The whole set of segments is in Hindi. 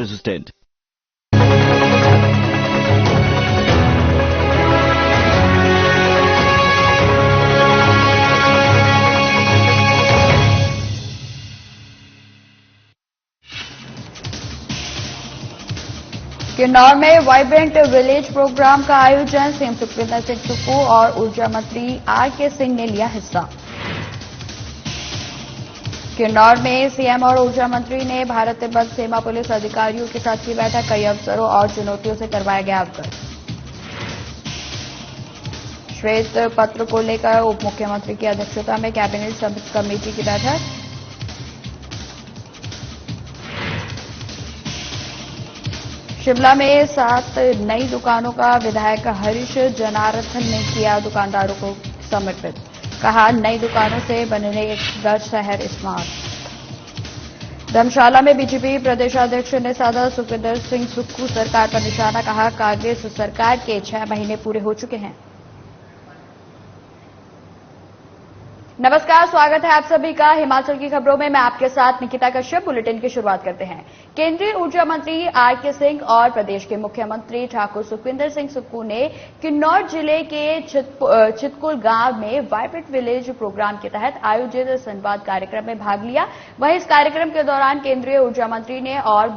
resistant. किन्नौर में वाइब्रेंट विलेज प्रोग्राम का आयोजन सीएम सुखविंदर सिंह सुक्खू और ऊर्जा मंत्री आरके सिंह ने लिया हिस्सा। किन्नौर में सीएम और ऊर्जा मंत्री ने भारत तिब्बत सीमा पुलिस अधिकारियों के साथ की बैठक। कई अवसरों और चुनौतियों से करवाया गया अवगत। श्वेत पत्र को लेकर उप मुख्यमंत्री की अध्यक्षता में कैबिनेट सब कमेटी की बैठक। शिमला में 7 नई दुकानों का विधायक हरीश जनार्दन ने किया दुकानदारों को समर्पित। कहा, नई दुकानों से बनेगा शहर स्मार्ट। धर्मशाला में बीजेपी प्रदेशाध्यक्ष ने साधा सुखविंदर सिंह सुक्खू सरकार पर निशाना। कहा, कांग्रेस सरकार के 6 महीने पूरे हो चुके हैं। नमस्कार, स्वागत है आप सभी का हिमाचल की खबरों में। मैं आपके साथ निकिता कश्यप। बुलेटिन की शुरुआत करते हैं। केंद्रीय ऊर्जा मंत्री आरके सिंह और प्रदेश के मुख्यमंत्री ठाकुर सुखविंदर सिंह सुक्खू ने किन्नौर जिले के चितकुल गांव में वाइब्रेंट विलेज प्रोग्राम के तहत आयोजित संवाद कार्यक्रम में भाग लिया। वहीं इस कार्यक्रम के दौरान केंद्रीय ऊर्जा मंत्री ने और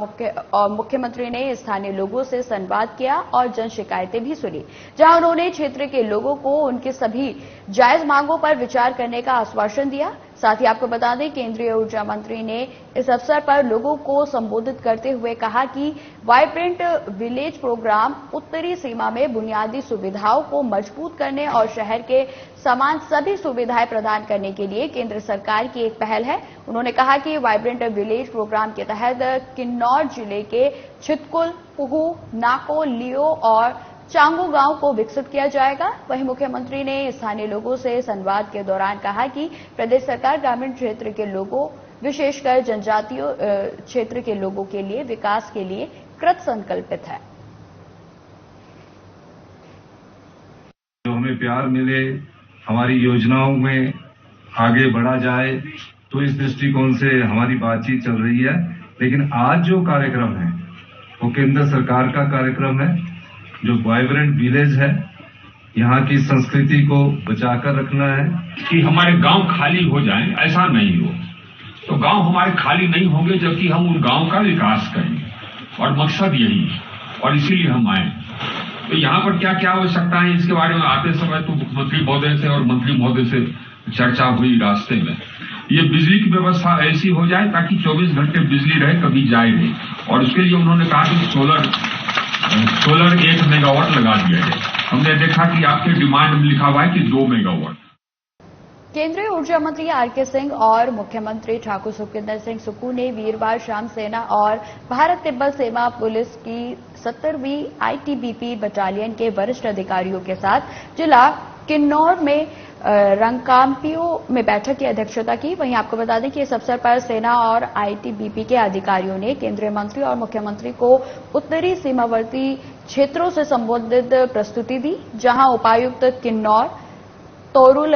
मुख्यमंत्री ने स्थानीय लोगों से संवाद किया और जन शिकायतें भी सुनी, जहां उन्होंने क्षेत्र के लोगों को उनकी सभी जायज मांगों पर विचार करने का आश्वासन दिया। साथ ही आपको बता दें, केंद्रीय ऊर्जा मंत्री ने इस अवसर पर लोगों को संबोधित करते हुए कहा कि वाइब्रेंट विलेज प्रोग्राम उत्तरी सीमा में बुनियादी सुविधाओं को मजबूत करने और शहर के समान सभी सुविधाएं प्रदान करने के लिए केंद्र सरकार की एक पहल है। उन्होंने कहा कि वाइब्रेंट विलेज प्रोग्राम के तहत किन्नौर जिले के छितकुल, पुहू, नाको, लियो और चांगू गांव को विकसित किया जाएगा। वहीं मुख्यमंत्री ने स्थानीय लोगों से संवाद के दौरान कहा कि प्रदेश सरकार ग्रामीण क्षेत्र के लोगों, विशेषकर जनजातीय क्षेत्र के लोगों के लिए विकास के लिए कृत संकल्पित है। जो हमें प्यार मिले, हमारी योजनाओं में आगे बढ़ा जाए, तो इस दृष्टिकोण से हमारी बातचीत चल रही है। लेकिन आज जो कार्यक्रम है वो केंद्र सरकार का कार्यक्रम है, जो वाइब्रेंट विलेज है। यहाँ की संस्कृति को बचाकर रखना है कि हमारे गांव खाली हो जाएं, ऐसा नहीं हो। तो गांव हमारे खाली नहीं होंगे जबकि हम उन गांव का विकास करेंगे और मकसद यही है और इसीलिए हम आए। तो यहाँ पर क्या क्या आवश्यकता है, इसके बारे में आते समय तो मुख्यमंत्री महोदय से और मंत्री महोदय से चर्चा हुई रास्ते में। ये बिजली की व्यवस्था ऐसी हो जाए ताकि 24 घंटे बिजली रहे, कभी जाए नहीं। और उसके लिए उन्होंने कहा कि सोलर 1 मेगावाट लगा दिया जाए। हमने देखा कि आपके डिमांड में लिखा हुआ है कि 2 मेगावाट। केंद्रीय ऊर्जा मंत्री आरके सिंह और मुख्यमंत्री ठाकुर सुखविंदर सिंह सुक्खू ने वीरवार शाम सेना और भारत तिब्बत सीमा पुलिस की 70वीं आईटीबीपी बटालियन के वरिष्ठ अधिकारियों के साथ जिला किन्नौर में रंगकाम्पियों में बैठक की अध्यक्षता की। वहीं आपको बता दें कि इस अवसर पर सेना और आईटीबीपी के अधिकारियों ने केंद्रीय मंत्री और मुख्यमंत्री को उत्तरी सीमावर्ती क्षेत्रों से संबंधित प्रस्तुति दी, जहां उपायुक्त किन्नौर तोरुल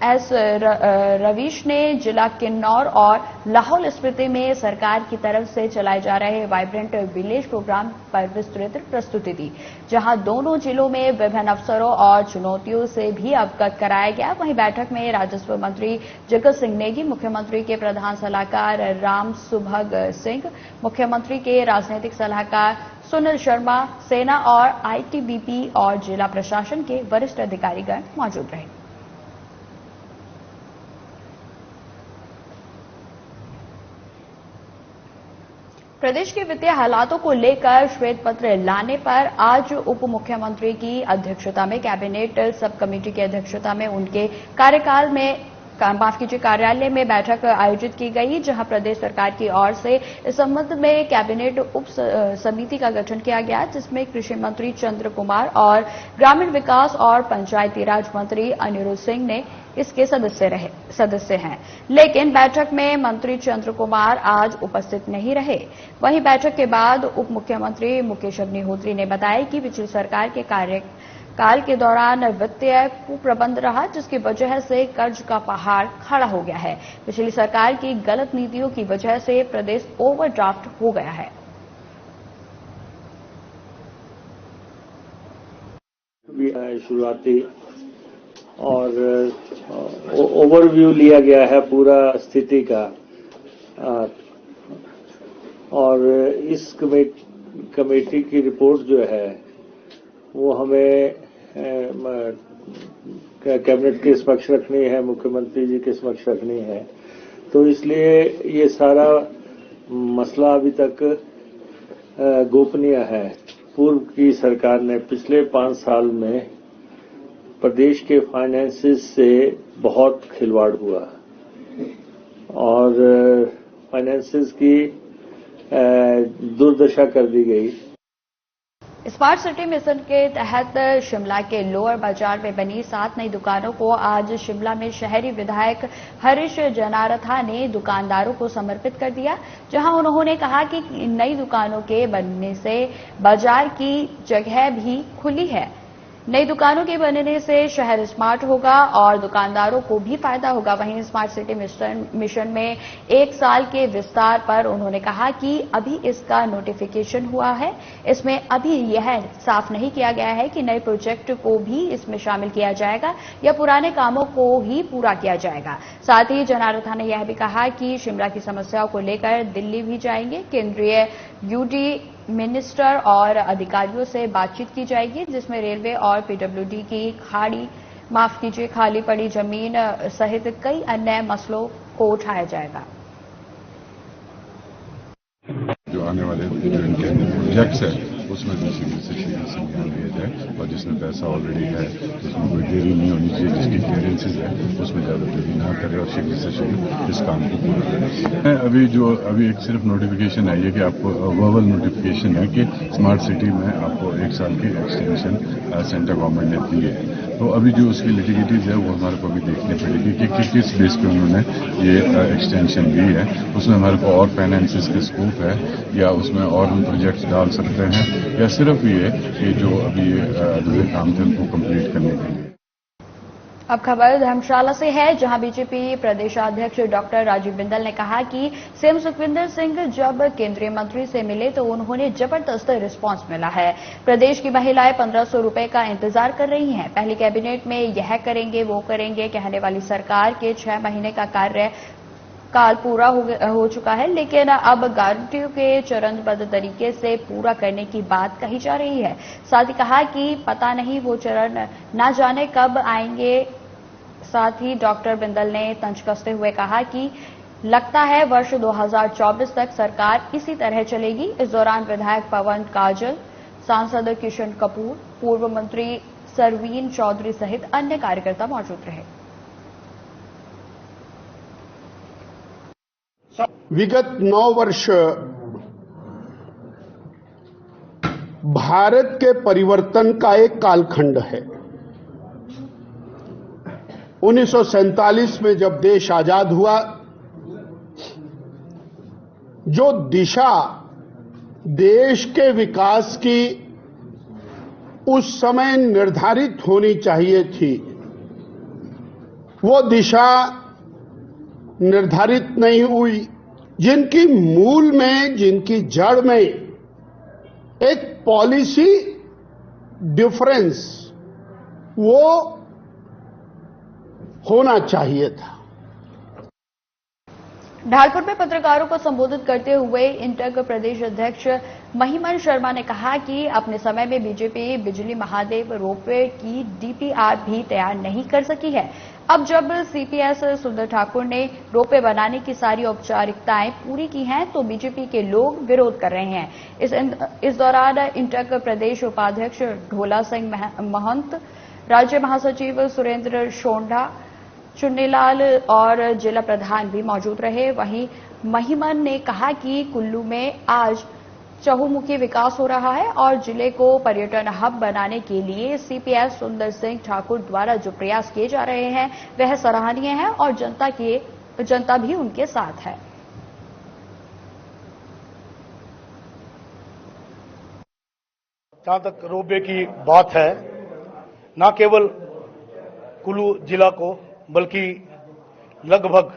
एस रवीश ने जिला किन्नौर और लाहौल स्पीति में सरकार की तरफ से चलाए जा रहे वाइब्रेंट विलेज प्रोग्राम पर विस्तृत प्रस्तुति दी, जहां दोनों जिलों में विभिन्न अवसरों और चुनौतियों से भी अवगत कराया गया। वहीं बैठक में राजस्व मंत्री जगत सिंह नेगी, मुख्यमंत्री के प्रधान सलाहकार राम सुभग सिंह, मुख्यमंत्री के राजनीतिक सलाहकार सुनील शर्मा, सेना और आईटीबीपी और जिला प्रशासन के वरिष्ठ अधिकारीगण मौजूद रहे। प्रदेश के वित्तीय हालातों को लेकर श्वेत पत्र लाने पर आज उप मुख्यमंत्री की अध्यक्षता में कैबिनेट सब कमेटी की अध्यक्षता में उनके कार्यालय में बैठक आयोजित की गई, जहां प्रदेश सरकार की ओर से इस संबंध में कैबिनेट उप समिति का गठन किया गया, जिसमें कृषि मंत्री चंद्र कुमार और ग्रामीण विकास और पंचायती राज मंत्री अनिरुद्ध सिंह ने इसके सदस्य हैं। लेकिन बैठक में मंत्री चंद्र कुमार आज उपस्थित नहीं रहे। वहीं बैठक के बाद उप मुख्यमंत्री मुकेश अग्निहोत्री ने बताया कि पिछली सरकार के कार्यकाल के दौरान वित्तीय कुप्रबंध रहा, जिसकी वजह से कर्ज का पहाड़ खड़ा हो गया है। पिछली सरकार की गलत नीतियों की वजह से प्रदेश ओवरड्राफ्ट हो गया है। शुरुआती और ओवरव्यू लिया गया है पूरा स्थिति का। और इस कमेटी की रिपोर्ट जो है वो हमें कैबिनेट के समक्ष रखनी है, मुख्यमंत्री जी के समक्ष रखनी है। तो इसलिए ये सारा मसला अभी तक गोपनीय है। पूर्व की सरकार ने पिछले 5 साल में प्रदेश के फाइनेंसेस से बहुत खिलवाड़ हुआ और फाइनेंसेस की दुर्दशा कर दी गई। स्मार्ट सिटी मिशन के तहत शिमला के लोअर बाजार में बनी 7 नई दुकानों को आज शिमला में शहरी विधायक हरीश जनारथा ने दुकानदारों को समर्पित कर दिया, जहां उन्होंने कहा कि नई दुकानों के बनने से बाजार की जगह भी खुली है। नई दुकानों के बनने से शहर स्मार्ट होगा और दुकानदारों को भी फायदा होगा। वहीं स्मार्ट सिटी मिशन में 1 साल के विस्तार पर उन्होंने कहा कि अभी इसका नोटिफिकेशन हुआ है। इसमें अभी यह साफ नहीं किया गया है कि नए प्रोजेक्ट को भी इसमें शामिल किया जाएगा या पुराने कामों को ही पूरा किया जाएगा। साथ ही जनारथा ने यह भी कहा कि शिमला की समस्याओं को लेकर दिल्ली भी जाएंगे। केंद्रीय यूडी मिनिस्टर और अधिकारियों से बातचीत की जाएगी, जिसमें रेलवे और पीडब्ल्यूडी की खाली पड़ी जमीन सहित कई अन्य मसलों को उठाया जाएगा। जो आने वाले जो इनके प्रोजेक्ट्स है उसमें भी शीघ्र से संज्ञान लिया जाए और जिसमें पैसा ऑलरेडी है उसमें कोई देरी नहीं होनी चाहिए। जिसकी क्लियरेंसेज है उसमें ज़्यादा देरी ना करे और शीघ्र से शीघ्र इस काम को पूरा करें। अभी एक सिर्फ नोटिफिकेशन आई है कि आपको वर्बल नोटिफिकेशन है कि स्मार्ट सिटी में आपको 1 साल की एक्सटेंशन सेंट्रल गवर्नमेंट ने दी है। तो अभी जो उसकी लिटिगेटिव है वो हमारे को भी देखनी पड़ेगी कि किस बेस पे उन्होंने ये एक्सटेंशन दी है। उसमें हमारे को और फाइनेंसेस का स्कोप है या उसमें और हम प्रोजेक्ट्स डाल सकते हैं या सिर्फ ये कि जो अभी अधूरे काम थे उनको कंप्लीट करने के लिए। अब खबर धर्मशाला से है, जहां बीजेपी प्रदेशाध्यक्ष डॉक्टर राजीव बिंदल ने कहा कि सीएम सुखविंदर सिंह जब केंद्रीय मंत्री से मिले तो उन्होंने जबरदस्त रिस्पांस मिला है। प्रदेश की महिलाएं 1500 रुपए का इंतजार कर रही हैं। पहली कैबिनेट में यह करेंगे वो करेंगे कहने वाली सरकार के 6 महीने का कार्यकाल पूरा हो चुका है, लेकिन अब गारंटियों के चरणबद्ध तरीके से पूरा करने की बात कही जा रही है। साथ ही कहा कि पता नहीं वो चरण ना जाने कब आएंगे। साथ ही डॉक्टर बिंदल ने तंज कसते हुए कहा कि लगता है वर्ष 2024 तक सरकार इसी तरह चलेगी। इस दौरान विधायक पवन काजल, सांसद किशन कपूर, पूर्व मंत्री सरवीन चौधरी सहित अन्य कार्यकर्ता मौजूद रहे। विगत 9 वर्ष भारत के परिवर्तन का एक कालखंड है। 1947 में जब देश आजाद हुआ, जो दिशा देश के विकास की उस समय निर्धारित होनी चाहिए थी, वो दिशा निर्धारित नहीं हुई। जिनकी मूल में, जिनकी जड़ में एक पॉलिसी डिफरेंस वो होना चाहिए था। ढालपुर में पत्रकारों को संबोधित करते हुए इंटक प्रदेश अध्यक्ष महिमन शर्मा ने कहा कि अपने समय में बीजेपी बिजली महादेव रोपवे की डीपीआर भी तैयार नहीं कर सकी है। अब जब सीपीएस सुंदर ठाकुर ने रोपवे बनाने की सारी औपचारिकताएं पूरी की हैं, तो बीजेपी के लोग विरोध कर रहे हैं। इस दौरान इंटक प्रदेश उपाध्यक्ष ढोला सिंह महंत, राज्य महासचिव सुरेंद्र शोंडा, चुन्नीलाल और जिला प्रधान भी मौजूद रहे। वहीं महिमन ने कहा कि कुल्लू में आज चहुमुखी विकास हो रहा है और जिले को पर्यटन हब बनाने के लिए सीपीएस सुंदर सिंह ठाकुर द्वारा जो प्रयास किए जा रहे हैं वह सराहनीय है और जनता भी उनके साथ है। जहां तक रोपवे की बात है, न केवल कुल्लू जिला को बल्कि लगभग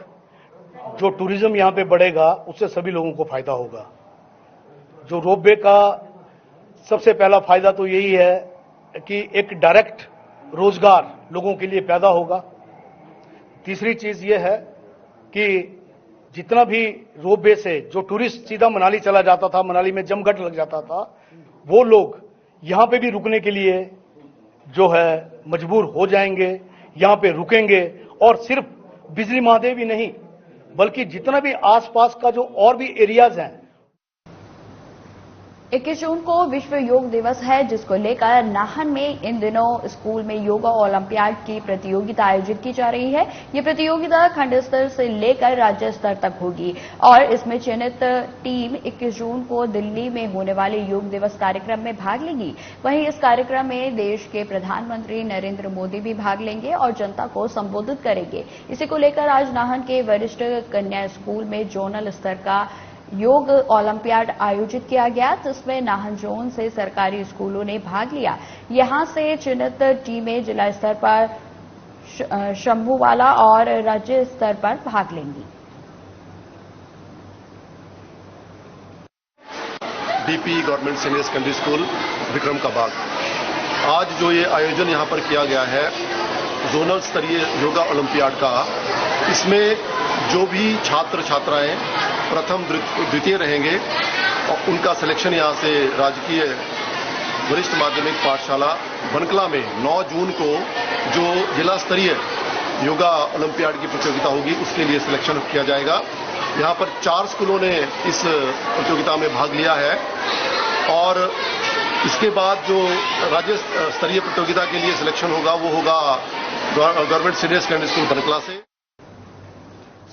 जो टूरिज्म यहां पे बढ़ेगा उससे सभी लोगों को फायदा होगा। जो रोपवे का सबसे पहला फायदा तो यही है कि एक डायरेक्ट रोजगार लोगों के लिए पैदा होगा। तीसरी चीज ये है कि जितना भी रोपवे से जो टूरिस्ट सीधा मनाली चला जाता था, मनाली में जमघट लग जाता था, वो लोग यहां पे भी रुकने के लिए जो है मजबूर हो जाएंगे, यहां पे रुकेंगे। और सिर्फ बिजली महादेव ही नहीं, बल्कि जितना भी आसपास का जो और भी एरियाज हैं। 21 जून को विश्व योग दिवस है, जिसको लेकर नाहन में इन दिनों स्कूल में योगा ओलंपियाड की प्रतियोगिता आयोजित की जा रही है। ये प्रतियोगिता खंड स्तर से लेकर राज्य स्तर तक होगी और इसमें चयनित टीम 21 जून को दिल्ली में होने वाले योग दिवस कार्यक्रम में भाग लेगी। वहीं इस कार्यक्रम में देश के प्रधानमंत्री नरेंद्र मोदी भी भाग लेंगे और जनता को संबोधित करेंगे। इसी को लेकर आज नाहन के वरिष्ठ कन्या स्कूल में जोनल स्तर का योग ओलंपियाड आयोजित किया गया, जिसमें नाहन जोन से सरकारी स्कूलों ने भाग लिया। यहां से चयनित टीमें जिला स्तर पर शंभूवाला और राज्य स्तर पर भाग लेंगी। DP government senior secondary school Vikram का बाग, आज जो ये आयोजन यहाँ पर किया गया है जोनल स्तरीय योगा ओलंपियाड का, इसमें जो भी छात्र छात्राएं प्रथम द्वितीय रहेंगे और उनका सिलेक्शन यहाँ से राजकीय वरिष्ठ माध्यमिक पाठशाला बनकला में 9 जून को जो जिला स्तरीय योगा ओलंपियाड की प्रतियोगिता होगी उसके लिए सिलेक्शन किया जाएगा। यहाँ पर 4 स्कूलों ने इस प्रतियोगिता में भाग लिया है और इसके बाद जो राज्य स्तरीय प्रतियोगिता के लिए सिलेक्शन होगा वो होगा government senior secondary school Bankala से।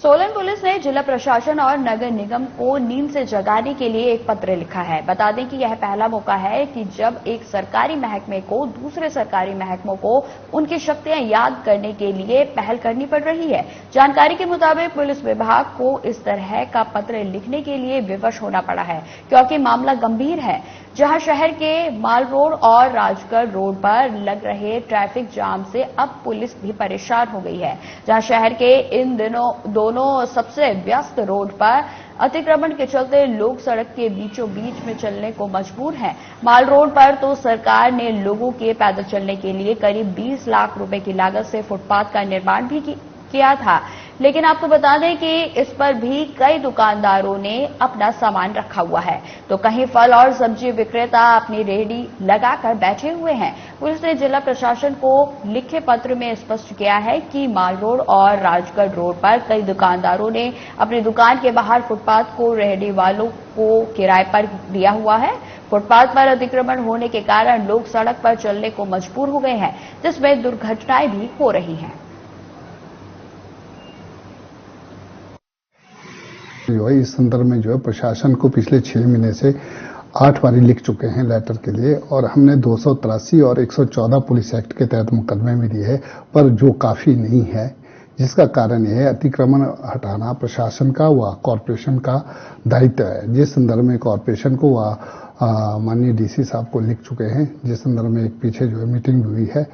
सोलन पुलिस ने जिला प्रशासन और नगर निगम को नींद से जगाने के लिए एक पत्र लिखा है। बता दें कि यह पहला मौका है कि जब एक सरकारी महकमे को दूसरे सरकारी महकमों को उनकी शक्तियां याद करने के लिए पहल करनी पड़ रही है। जानकारी के मुताबिक पुलिस विभाग को इस तरह का पत्र लिखने के लिए विवश होना पड़ा है, क्योंकि मामला गंभीर है। जहां शहर के माल रोड और राजगढ़ रोड पर लग रहे ट्रैफिक जाम से अब पुलिस भी परेशान हो गई है। जहां शहर के इन दोनों सबसे व्यस्त रोड पर अतिक्रमण के चलते लोग सड़क के बीचों बीच में चलने को मजबूर हैं। माल रोड पर तो सरकार ने लोगों के पैदल चलने के लिए करीब 20 लाख रुपए की लागत से फुटपाथ का निर्माण भी किया था, लेकिन आपको बता दें कि इस पर भी कई दुकानदारों ने अपना सामान रखा हुआ है, तो कहीं फल और सब्जी विक्रेता अपनी रेहड़ी लगाकर बैठे हुए हैं। पुलिस ने जिला प्रशासन को लिखे पत्र में स्पष्ट किया है कि माल रोड और राजगढ़ रोड पर कई दुकानदारों ने अपनी दुकान के बाहर फुटपाथ को रेहड़ी वालों को किराए पर दिया हुआ है। फुटपाथ पर अतिक्रमण होने के कारण लोग सड़क पर चलने को मजबूर हो गए हैं, जिसमें दुर्घटनाएं भी हो रही हैं। जो है इस संदर्भ में जो है प्रशासन को पिछले 6 महीने से 8 बारी लिख चुके हैं लेटर के लिए, और हमने 283 और 114 पुलिस एक्ट के तहत मुकदमे भी दिए हैं, पर जो काफी नहीं है, जिसका कारण यह है अतिक्रमण हटाना प्रशासन का व कॉरपोरेशन का दायित्व है। जिस संदर्भ में कॉरपोरेशन को माननीय डीसी साहब को लिख चुके हैं, जिस संदर्भ में एक पीछे जो है मीटिंग हुई है।